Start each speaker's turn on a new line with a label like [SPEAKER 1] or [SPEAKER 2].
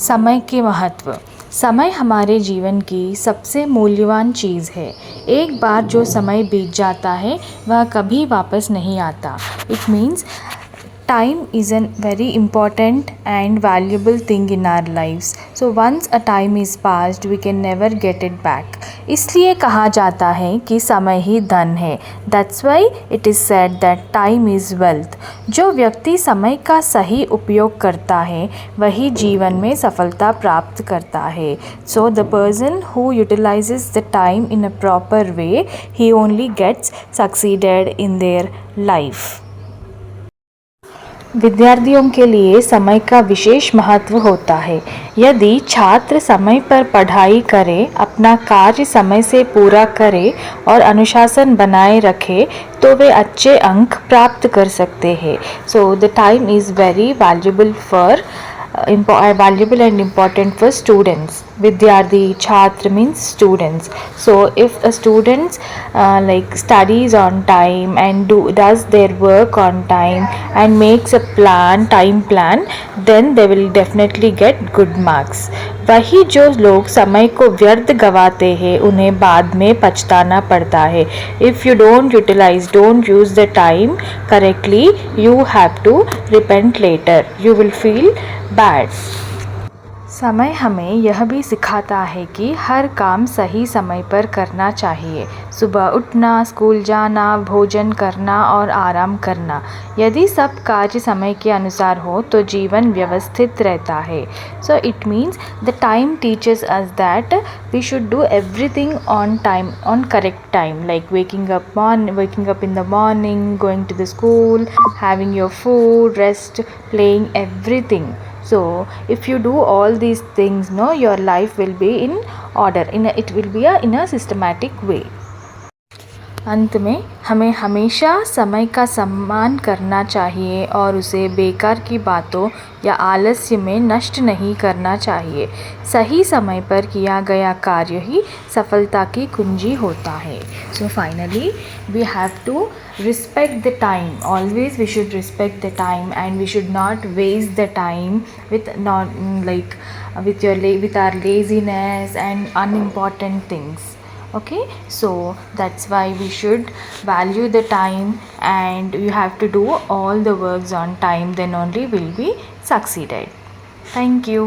[SPEAKER 1] समय के महत्व। समय हमारे जीवन की सबसे मूल्यवान चीज़ है। एक बार जो समय बीत जाता है वह कभी वापस नहीं आता। It means time is a very important and valuable thing in our lives. So once a time is passed, we can never get it back. इसलिए कहा जाता है कि समय ही धन है. That's why it is said that time is wealth. जो व्यक्ति समय का सही उपयोग करता है वही जीवन में सफलता प्राप्त करता है. So the person who utilizes the time in a proper way, he only gets succeeded in their life. विद्यार्थियों के लिए समय का विशेष महत्व होता है। यदि छात्र समय पर पढ़ाई करे, अपना कार्य समय से पूरा करे और अनुशासन बनाए रखे तो वे अच्छे अंक प्राप्त कर सकते हैं। So the time is very valuable and important for students. Vidyarthi, chhatra means students. So if a student studies on time and does their work on time and makes a time plan, then they will definitely get good marks. वही जो लोग समय को व्यर्थ गवाते हैं उन्हें बाद में पछताना पड़ता है. If you don't use the time correctly, you have to repent later. You will feel bad. समय हमें यह भी सिखाता है कि हर काम सही समय पर करना चाहिए. सुबह उठना, स्कूल जाना, भोजन करना और आराम करना. यदि सब कार्य समय के अनुसार हो तो जीवन व्यवस्थित रहता है. So it means the time teaches us that we should do everything on time, on correct time, like waking up in the morning, going to the school, having your food, rest, playing, everything. So if you do all these things, your life will be in order. It will be in a systematic way. अंत में हमें हमेशा समय का सम्मान करना चाहिए और उसे बेकार की बातों या आलस्य में नष्ट नहीं करना चाहिए. सही समय पर किया गया कार्य ही सफलता की कुंजी होता है. So finally we have to respect the time. Always we should respect the time and we should not waste the time with our laziness and unimportant things. Okay, so that's why we should value the time and you have to do all the works on time, then only will be succeeded. Thank you.